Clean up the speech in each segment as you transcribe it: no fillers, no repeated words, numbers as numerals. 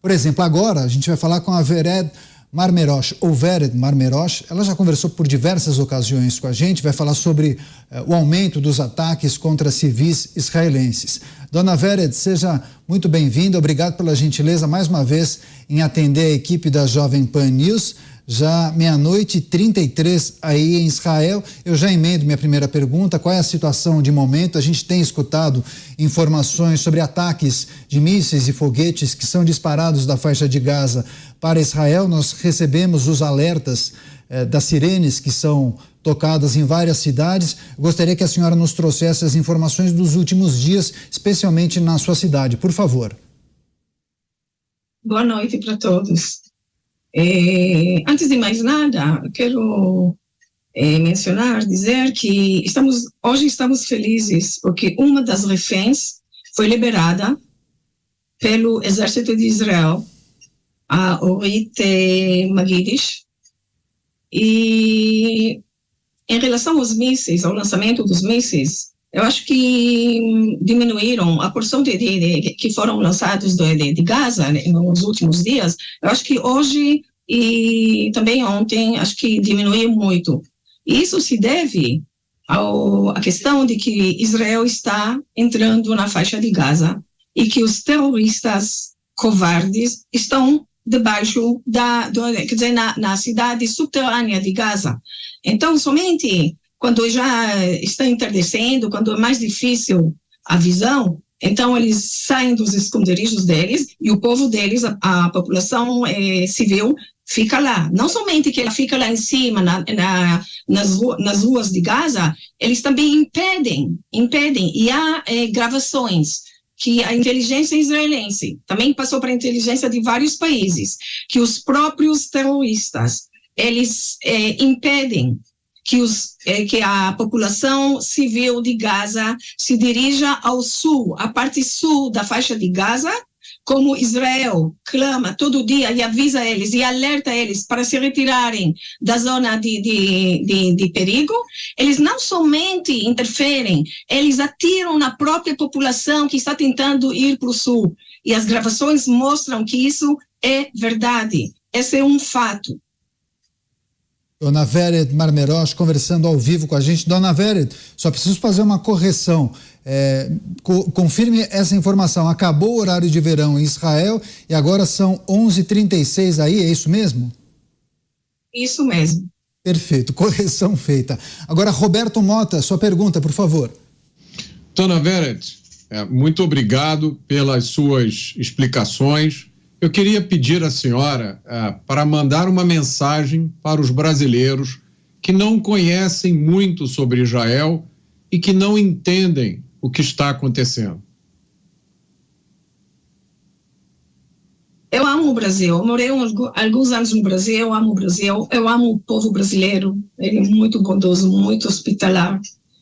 Por exemplo, agora a gente vai falar com a Vered Marmerosh, ou Vered Marmerosh. Ela já conversou por diversas ocasiões com a gente, vai falar sobre o aumento dos ataques contra civis israelenses. Dona Vered, seja muito bem-vinda, obrigado pela gentileza mais uma vez em atender a equipe da Jovem Pan News. Já 00:33 aí em Israel. Eu já emendo minha primeira pergunta, qual é a situação de momento? A gente tem escutado informações sobre ataques de mísseis e foguetes que são disparados da faixa de Gaza para Israel. Nós recebemos os alertas das sirenes que são tocadas em várias cidades. Eu gostaria que a senhora nos trouxesse as informações dos últimos dias, especialmente na sua cidade, por favor. Boa noite para todos. Antes de mais nada, quero dizer que hoje estamos felizes porque uma das reféns foi liberada pelo exército de Israel, a Orit Magidish, e em relação aos mísseis, ao lançamento dos mísseis, eu acho que diminuíram a porção que foram lançados de Gaza, né, nos últimos dias. Eu acho que hoje e também ontem, acho que diminuiu muito. E isso se deve à questão de que Israel está entrando na faixa de Gaza e que os terroristas covardes estão debaixo na cidade subterrânea de Gaza. Então, somente quando já está entardecendo, quando é mais difícil a visão, então eles saem dos esconderijos deles e o povo deles, a população civil, fica lá. Não somente que ela fica lá em cima, nas ruas de Gaza, eles também impedem. E há gravações que a inteligência israelense também passou para a inteligência de vários países, que os próprios terroristas, eles impedem que a população civil de Gaza se dirija ao sul, a parte sul da faixa de Gaza, como Israel clama todo dia e avisa eles e alerta eles para se retirarem da zona de perigo, eles não somente interferem, eles atiram na própria população que está tentando ir para o sul. E as gravações mostram que isso é verdade. Esse é um fato. Dona Vered Marmerosh conversando ao vivo com a gente. Dona Vered, só preciso fazer uma correção. Confirme essa informação. Acabou o horário de verão em Israel e agora são 11:36 aí, é isso mesmo? Isso mesmo. Perfeito, correção feita. Agora, Roberto Mota, sua pergunta, por favor. Dona Vered, muito obrigado pelas suas explicações. Eu queria pedir à senhora para mandar uma mensagem para os brasileiros que não conhecem muito sobre Israel e que não entendem o que está acontecendo. Eu amo o Brasil, eu morei alguns anos no Brasil, eu amo o Brasil, eu amo o povo brasileiro, ele é muito bondoso, muito hospitalar.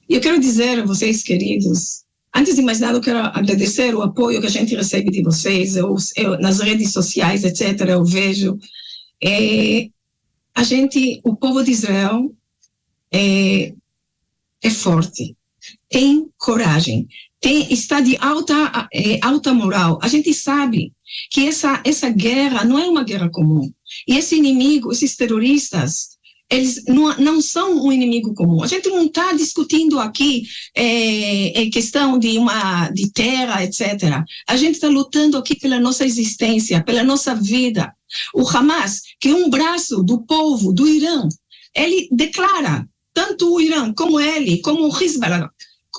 E eu quero dizer a vocês, queridos, antes de mais nada, eu quero agradecer o apoio que a gente recebe de vocês, eu nas redes sociais, etc., eu vejo. O povo de Israel é forte, tem coragem, está de alta moral. A gente sabe que essa guerra não é uma guerra comum. E esse inimigo, esses terroristas, eles não são um inimigo comum. A gente não está discutindo aqui questão de terra, etc. A gente está lutando aqui pela nossa existência, pela nossa vida. O Hamas, que é um braço do povo do Irã, ele declara, tanto o Irã como ele, como o Hezbollah,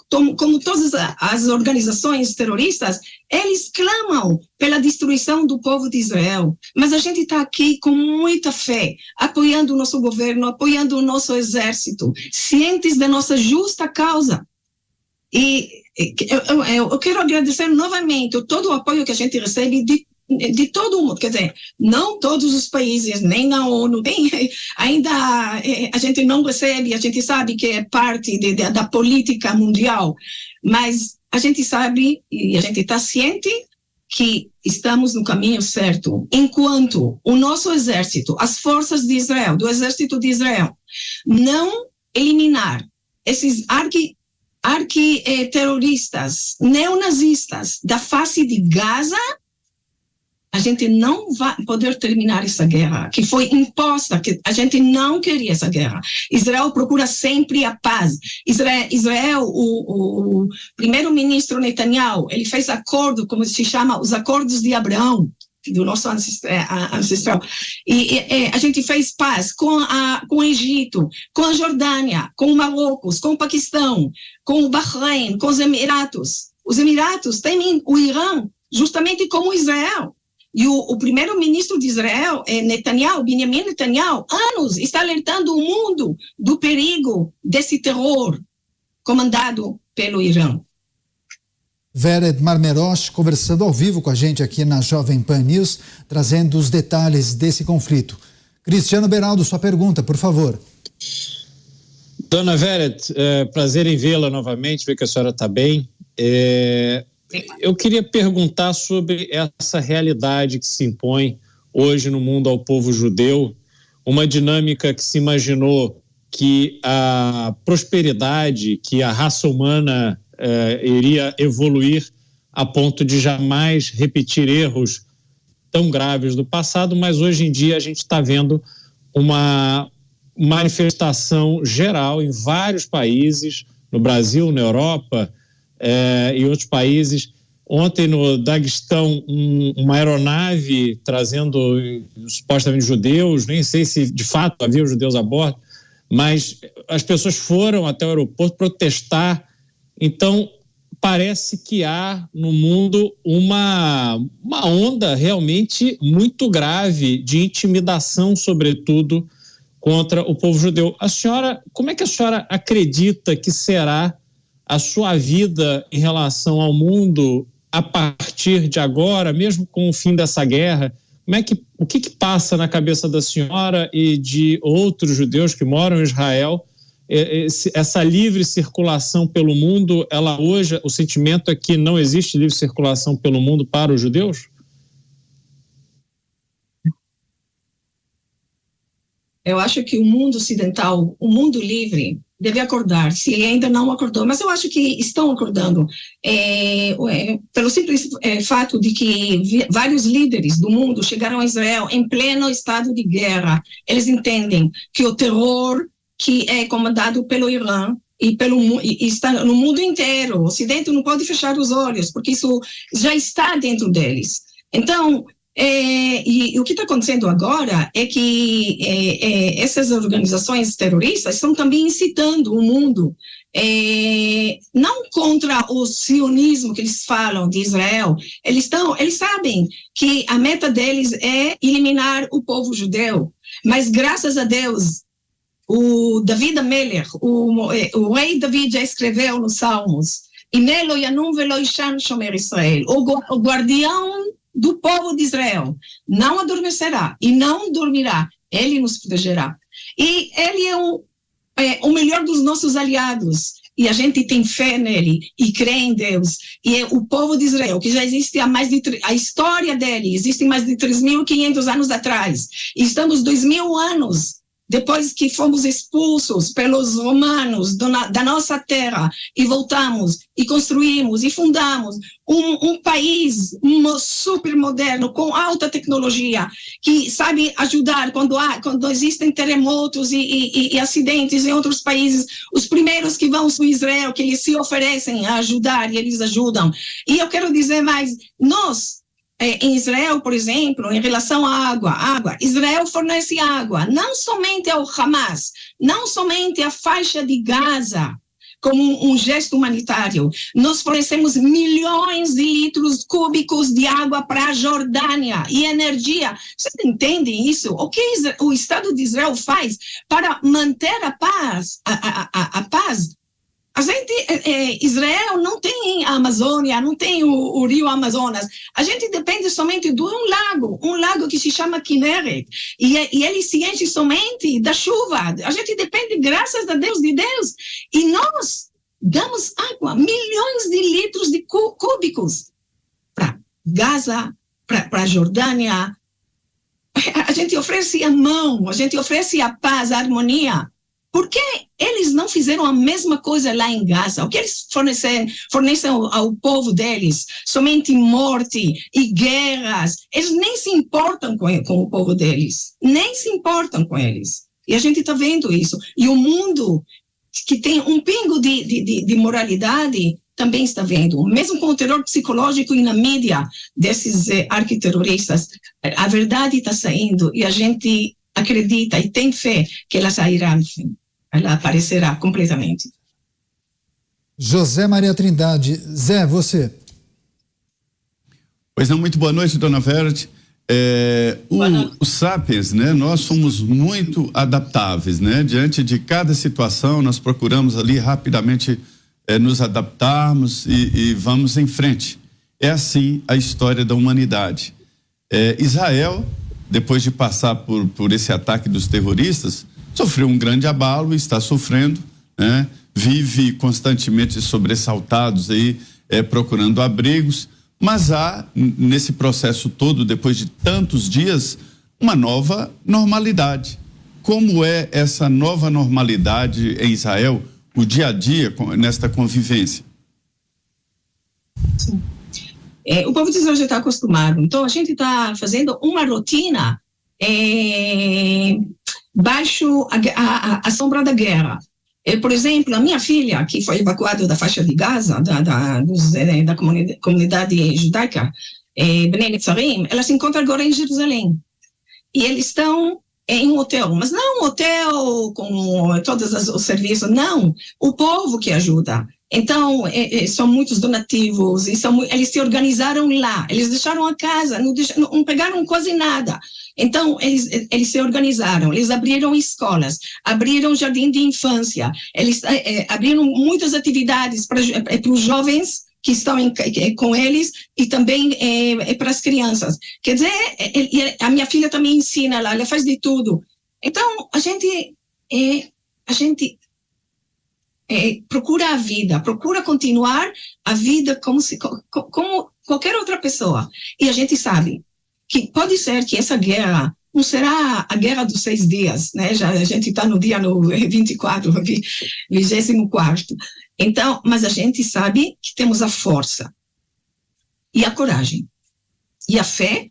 como todas as organizações terroristas, eles clamam pela destruição do povo de Israel. Mas a gente está aqui com muita fé, apoiando o nosso governo, apoiando o nosso exército, cientes da nossa justa causa. E eu quero agradecer novamente todo o apoio que a gente recebe de todo mundo, quer dizer, não todos os países, nem na ONU, ainda a gente não recebe, a gente sabe que é parte da política mundial, mas a gente sabe e a gente está ciente que estamos no caminho certo, enquanto o nosso exército, as forças de Israel, do exército de Israel, não eliminar esses terroristas, neonazistas da face de Gaza, a gente não vai poder terminar essa guerra, que foi imposta, que a gente não queria essa guerra. Israel procura sempre a paz. Israel, o primeiro-ministro Netanyahu, ele fez acordo, como se chama, os acordos de Abraão, do nosso ancestral. E a gente fez paz com o Egito, com a Jordânia, com o Marrocos, com o Paquistão, com o Bahrein, com os Emiratos. Os Emiratos temem o Irã, justamente como Israel. E o primeiro-ministro de Israel, Benjamin Netanyahu, anos está alertando o mundo do perigo desse terror comandado pelo Irã. Vered Marmerosh conversando ao vivo com a gente aqui na Jovem Pan News, trazendo os detalhes desse conflito. Cristiano Beraldo, sua pergunta, por favor. Dona Vered, prazer em vê-la novamente, ver que a senhora está bem. Eu queria perguntar sobre essa realidade que se impõe hoje no mundo ao povo judeu, uma dinâmica que se imaginou que a prosperidade, que a raça humana iria evoluir a ponto de jamais repetir erros tão graves do passado, mas hoje em dia a gente está vendo uma manifestação geral em vários países, no Brasil, na Europa e outros países. Ontem no Daguestão, uma aeronave trazendo supostamente judeus, nem sei se de fato havia judeus a bordo, mas as pessoas foram até o aeroporto protestar. Então, parece que há no mundo uma onda realmente muito grave de intimidação, sobretudo, contra o povo judeu. A senhora, como é que a senhora acredita que será a sua vida em relação ao mundo a partir de agora, mesmo com o fim dessa guerra? O que passa na cabeça da senhora e de outros judeus que moram em Israel? Essa livre circulação pelo mundo, ela hoje, o sentimento é que não existe livre circulação pelo mundo para os judeus? Eu acho que o mundo ocidental, o mundo livre, deve acordar, se ainda não acordou, mas eu acho que estão acordando, pelo simples fato de que vários líderes do mundo chegaram a Israel em pleno estado de guerra. Eles entendem que o terror que é comandado pelo Irã e está no mundo inteiro, o Ocidente não pode fechar os olhos, porque isso já está dentro deles. Então, e o que está acontecendo agora é que essas organizações terroristas estão também incitando o mundo, não contra o sionismo que eles falam de Israel, eles sabem que a meta deles é eliminar o povo judeu, mas graças a Deus, o David Amelech, o rei David já escreveu nos Salmos, Inelo Yanum Velo Ishan Shomer Israel, o guardião do povo de Israel não adormecerá e não dormirá, ele nos protegerá. E ele é o melhor dos nossos aliados, e a gente tem fé nele e crê em Deus. E o povo de Israel, que já existe a história dele existe mais de 3.500 anos atrás, e estamos 2.000 anos depois que fomos expulsos pelos romanos da nossa terra e voltamos e construímos e fundamos um país super moderno, com alta tecnologia, que sabe ajudar quando existem terremotos e acidentes em outros países, os primeiros que vão para Israel, que eles se oferecem a ajudar e eles ajudam. E eu quero dizer mais, nós, em Israel, por exemplo, em relação à água, Israel fornece água, não somente ao Hamas, não somente à faixa de Gaza, como um gesto humanitário. Nós fornecemos milhões de litros cúbicos de água para a Jordânia e energia. Vocês entendem isso? O que o Estado de Israel faz para manter a paz? A paz? Israel não tem a Amazônia, não tem o rio Amazonas. A gente depende somente de um lago que se chama Kinneret, e ele se enche somente da chuva. A gente depende, graças a Deus, de Deus. E nós damos água, milhões de litros de cúbicos para Gaza, para a Jordânia. A gente oferece a mão, a gente oferece a paz, a harmonia por que eles não fizeram a mesma coisa lá em Gaza? O que eles fornecem ao povo deles? Somente morte e guerras. Eles nem se importam com o povo deles. Nem se importam com eles. E a gente está vendo isso. E o mundo, que tem um pingo de moralidade, também está vendo. Mesmo com o terror psicológico e na mídia desses arquiterroristas, a verdade está saindo e a gente acredita e tem fé que ela sairá, enfim. Ela aparecerá completamente. José Maria Trindade. Zé, você. Pois não, muito boa noite, dona Verde. Os Sapiens, né? Nós somos muito adaptáveis, né? Diante de cada situação, nós procuramos ali rapidamente nos adaptarmos e vamos em frente. É assim a história da humanidade. Israel, depois de passar por esse ataque dos terroristas, sofreu um grande abalo e está sofrendo, né? Vive constantemente sobressaltados aí, procurando abrigos, mas há, nesse processo todo, depois de tantos dias, uma nova normalidade. Como é essa nova normalidade em Israel, o dia a dia, nesta convivência? Sim. O povo de Israel já está acostumado, então a gente está fazendo uma rotina baixo a sombra da guerra. Por exemplo, a minha filha, que foi evacuada da faixa de Gaza, da comunidade judaica, Bnei Netzarim, ela se encontra agora em Jerusalém. E eles estão em um hotel, mas não um hotel com todos os serviços, não, o povo que ajuda. Então, são muitos donativos, e eles se organizaram lá, eles deixaram a casa, não pegaram quase nada. Então, eles se organizaram, eles abriram escolas, abriram jardim de infância, eles abriram muitas atividades para os jovens que estão com eles e também para as crianças. Quer dizer, a minha filha também ensina lá, ela faz de tudo. Então, a gente procura a vida, procura continuar a vida como qualquer outra pessoa. E a gente sabe que pode ser que essa guerra não será a guerra dos 6 dias, né? A gente está no dia 24, 24. Então, mas a gente sabe que temos a força e a coragem e a fé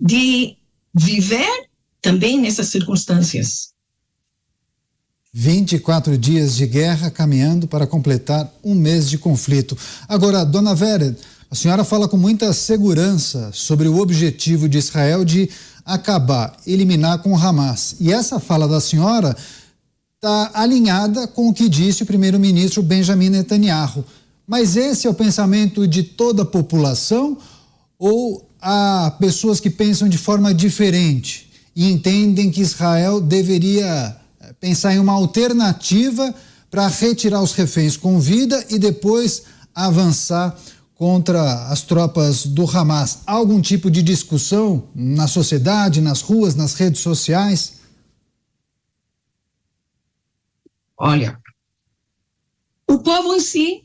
de viver também nessas circunstâncias. 24 dias de guerra caminhando para completar um mês de conflito. Agora, dona Vered, a senhora fala com muita segurança sobre o objetivo de Israel de acabar, eliminar com o Hamas. E essa fala da senhora está alinhada com o que disse o primeiro-ministro Benjamin Netanyahu. Mas esse é o pensamento de toda a população ou há pessoas que pensam de forma diferente e entendem que Israel deveria pensar em uma alternativa para retirar os reféns com vida e depois avançar contra as tropas do Hamas? Há algum tipo de discussão na sociedade, nas ruas, nas redes sociais? Olha, o povo em si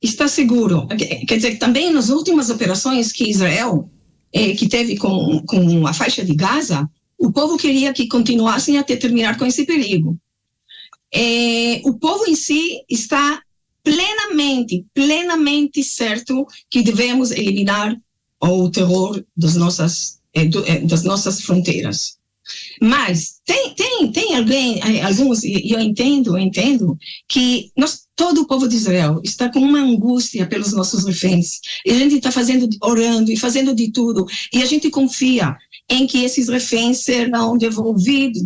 está seguro. Quer dizer, também nas últimas operações que Israel que teve com a faixa de Gaza, o povo queria que continuassem até terminar com esse perigo. O povo em si está plenamente certo que devemos eliminar o terror das nossas fronteiras. Mas tem alguns, e eu entendo que todo o povo de Israel está com uma angústia pelos nossos reféns. E a gente está orando e fazendo de tudo. E a gente confia em que esses reféns serão devolvidos,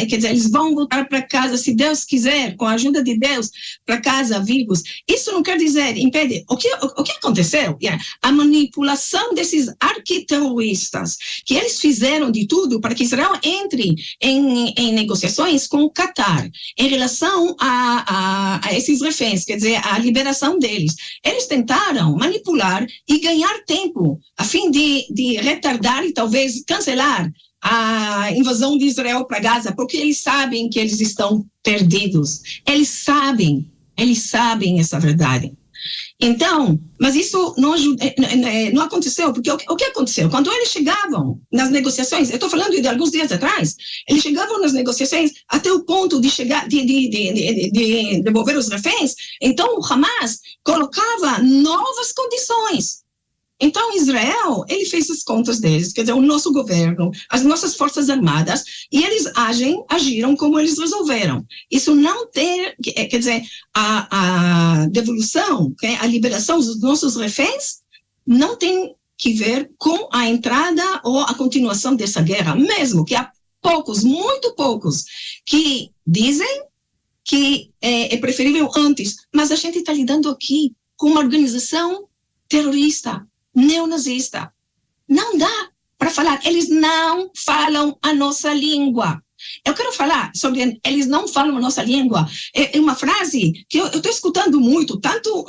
quer dizer, eles vão voltar para casa, se Deus quiser, com a ajuda de Deus, para casa vivos. Isso não quer dizer, impede. O que aconteceu? A manipulação desses arquiterroristas, que eles fizeram de tudo para que Israel entre em negociações com o Qatar, em relação a esses reféns, quer dizer, a liberação deles. Eles tentaram manipular e ganhar tempo, a fim de retardar e talvez cancelar a invasão de Israel para Gaza, porque eles sabem que eles estão perdidos. Eles sabem essa verdade. Então, mas isso não aconteceu, porque o que aconteceu? Quando eles chegavam nas negociações, eu estou falando de alguns dias atrás, eles chegavam nas negociações até o ponto de chegar, de devolver os reféns, então o Hamas colocava novas condições. Então, Israel, ele fez as contas deles, quer dizer, o nosso governo, as nossas forças armadas, e eles agiram como eles resolveram. Isso não tem, quer dizer, a devolução, a liberação dos nossos reféns, não tem que ver com a entrada ou a continuação dessa guerra, mesmo que há poucos, muito poucos, que dizem que é preferível antes, mas a gente está lidando aqui com uma organização terrorista, neonazista. Não dá para falar. Eles não falam a nossa língua. Eu quero falar sobre eles não falam a nossa língua. É uma frase que eu estou escutando muito, tanto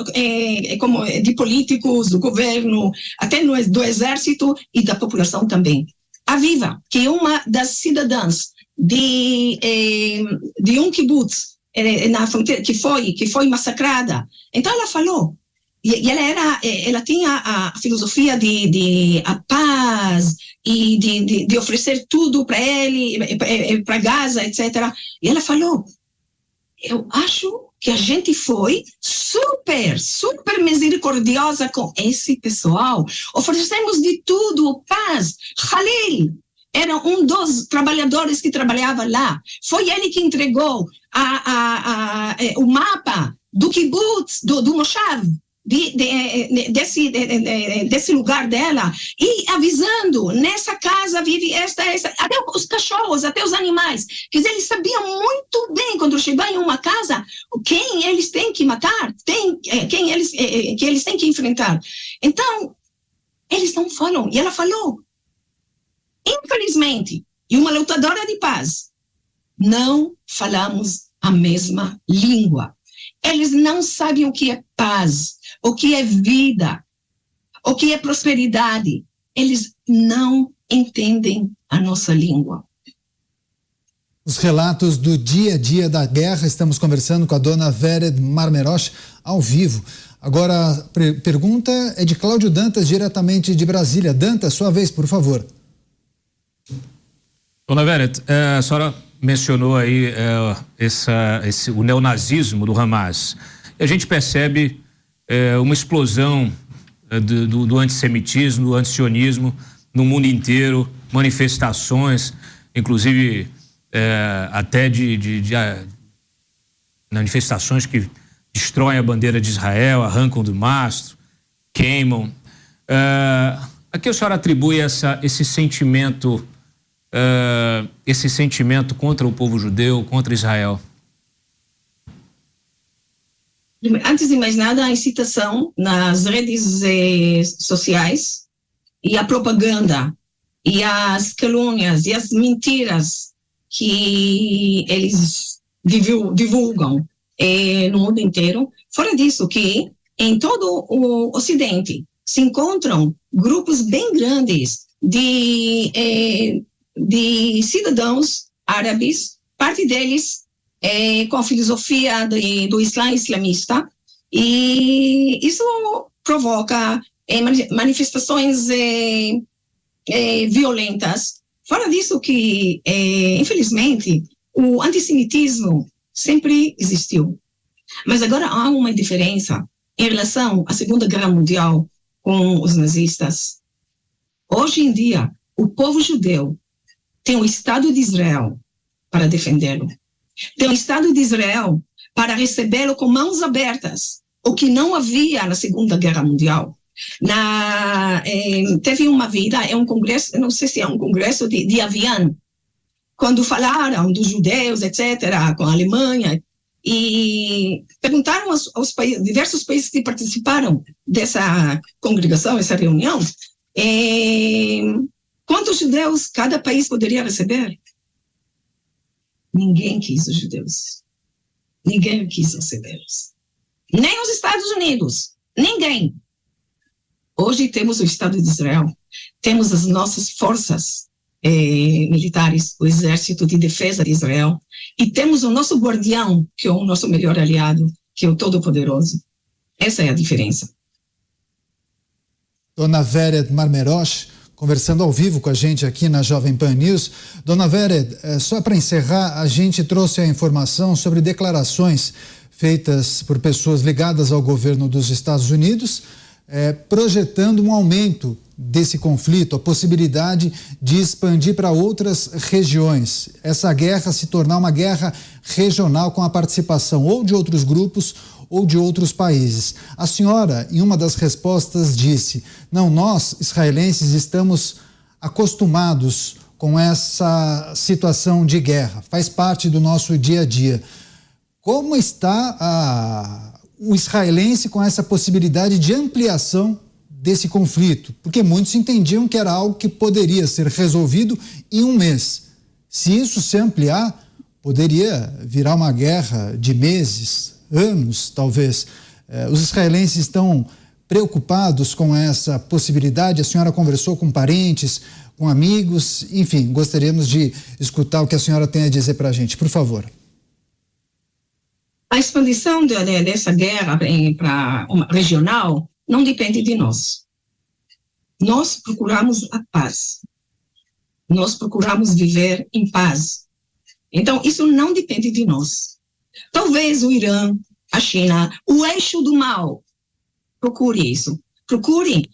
como de políticos, do governo, até do exército e da população também. A Viva, que é uma das cidadãs de um kibbutz na fronteira, que foi massacrada. Então ela falou, e ela tinha a filosofia de a paz e de oferecer tudo para ele, para Gaza, etc. E ela falou, eu acho que a gente foi super, super misericordiosa com esse pessoal. Oferecemos de tudo, paz. Khalil era um dos trabalhadores que trabalhava lá. Foi ele que entregou o mapa do kibbutz, do Moshav, desse lugar dela, e avisando, nessa casa vive esta, até os cachorros, até os animais. Quer dizer, eles sabiam muito bem, quando chegavam em uma casa, quem eles têm que matar, que eles têm que enfrentar. Então, eles não falam. E ela falou, infelizmente, e uma lutadora de paz, não falamos a mesma língua. Eles não sabem o que é paz, o que é vida, o que é prosperidade. Eles não entendem a nossa língua. Os relatos do dia a dia da guerra, estamos conversando com a dona Vered Marmerosh ao vivo. Agora, a pergunta é de Cláudio Dantas, diretamente de Brasília. Dantas, sua vez, por favor. Dona Vered, a senhora mencionou aí o neonazismo do Hamas. E a gente percebe uma explosão do antissemitismo, do antisionismo no mundo inteiro, manifestações, inclusive até de manifestações que destroem a bandeira de Israel, arrancam do mastro, queimam. A que a senhora atribui esse sentimento contra o povo judeu, contra Israel? Antes de mais nada, a incitação nas redes sociais e a propaganda e as calúnias e as mentiras que eles divulgam no mundo inteiro. Fora disso, que em todo o Ocidente se encontram grupos bem grandes de cidadãos árabes, parte deles com a filosofia do Islã islamista, e isso provoca manifestações violentas. Fora disso que, infelizmente, o antissemitismo sempre existiu. Mas agora há uma diferença em relação à Segunda Guerra Mundial com os nazistas. Hoje em dia, o povo judeu tem o Estado de Israel para defendê-lo. Tem o Estado de Israel para recebê-lo com mãos abertas, o que não havia na Segunda Guerra Mundial. Teve uma vida, um congresso, não sei se é um congresso de Avian, quando falaram dos judeus, etc., com a Alemanha, e perguntaram aos diversos países que participaram dessa congregação, essa reunião, quantos judeus cada país poderia receber? Ninguém quis os judeus. Ninguém quis recebê-los. Nem os Estados Unidos. Ninguém. Hoje temos o Estado de Israel. Temos as nossas forças militares, o Exército de Defesa de Israel. E temos o nosso guardião, que é o nosso melhor aliado, que é o Todo-Poderoso. Essa é a diferença. Dona Vered Marmerosh, conversando ao vivo com a gente aqui na Jovem Pan News. Dona Vered, só para encerrar, a gente trouxe a informação sobre declarações feitas por pessoas ligadas ao governo dos Estados Unidos, projetando um aumento desse conflito, a possibilidade de expandir para outras regiões. Essa guerra se tornar uma guerra regional com a participação ou de outros grupos ou de outros países. A senhora, em uma das respostas, disse: não, nós, israelenses, estamos acostumados com essa situação de guerra, faz parte do nosso dia a dia. Como está o israelense com essa possibilidade de ampliação desse conflito? Porque muitos entendiam que era algo que poderia ser resolvido em um mês. Se isso se ampliar, poderia virar uma guerra de meses, anos, talvez. Os israelenses estão preocupados com essa possibilidade? A senhora conversou com parentes, com amigos, enfim, gostaríamos de escutar o que a senhora tem a dizer para a gente, por favor. A expansão dessa guerra para uma regional não depende de nós. Nós procuramos a paz. Nós procuramos viver em paz. Então, isso não depende de nós. Talvez o Irã, a China, o eixo do mal, procure isso. Procure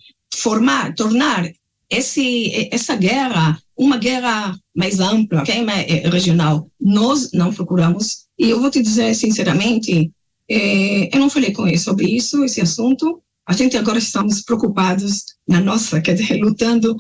tornar essa guerra uma guerra mais ampla, regional. Nós não procuramos. E eu vou te dizer sinceramente, eu não falei com ele sobre isso, esse assunto. A gente agora estamos preocupados lutando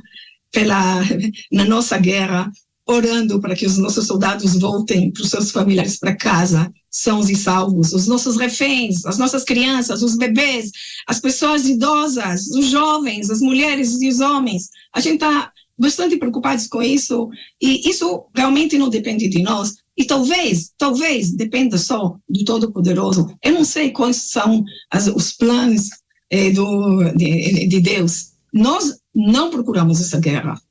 na nossa guerra, orando para que os nossos soldados voltem para os seus familiares para casa, sãos e salvos, os nossos reféns, as nossas crianças, os bebês, as pessoas idosas, os jovens, as mulheres e os homens. A gente está bastante preocupados com isso, e isso realmente não depende de nós, e talvez dependa só do Todo-Poderoso. Eu não sei quais são os planos de Deus. Nós não procuramos essa guerra.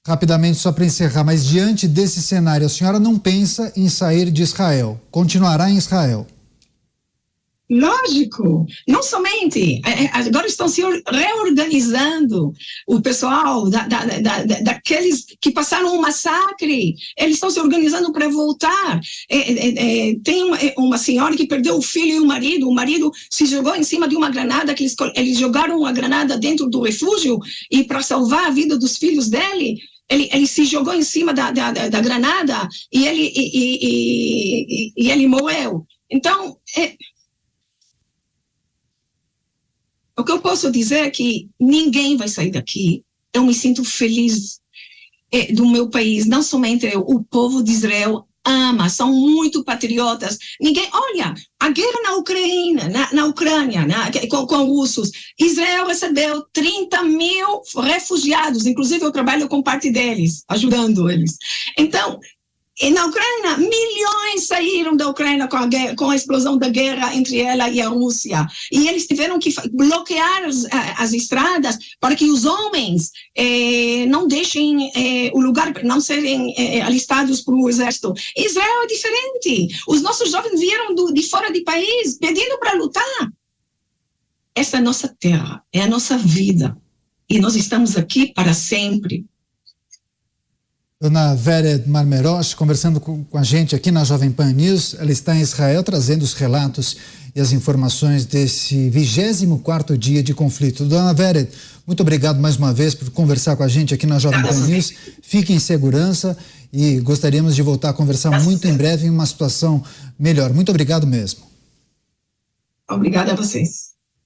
Rapidamente, só para encerrar, mas diante desse cenário, a senhora não pensa em sair de Israel? Continuará em Israel? Lógico, não somente. Agora estão se reorganizando o pessoal daqueles que passaram um massacre. Eles estão se organizando para voltar. Tem uma senhora que perdeu o filho e o marido se jogou em cima de uma granada, que eles jogaram uma granada dentro do refúgio, e para salvar a vida dos filhos dele, ele se jogou em cima da granada e ele morreu. Então, o que eu posso dizer é que ninguém vai sair daqui. Eu me sinto feliz do meu país, não somente o povo de Israel ama, são muito patriotas. Olha, a guerra na Ucrânia, com russos. Israel recebeu 30 mil refugiados, inclusive eu trabalho com parte deles, ajudando eles. Então, na Ucrânia, milhões saíram da Ucrânia com a explosão da guerra entre ela e a Rússia. E eles tiveram que bloquear as estradas para que os homens não deixem o lugar, não serem alistados para o exército. Israel é diferente. Os nossos jovens vieram de fora do país pedindo para lutar. Essa é a nossa terra, é a nossa vida. E nós estamos aqui para sempre. Dona Vered Marmerosh, conversando com a gente aqui na Jovem Pan News. Ela está em Israel trazendo os relatos e as informações desse 24º dia de conflito. Dona Vered, muito obrigado mais uma vez por conversar com a gente aqui na Jovem Pan News. Fique em segurança e gostaríamos de voltar a conversar muito em breve em uma situação melhor. Muito obrigado mesmo. Obrigada a vocês.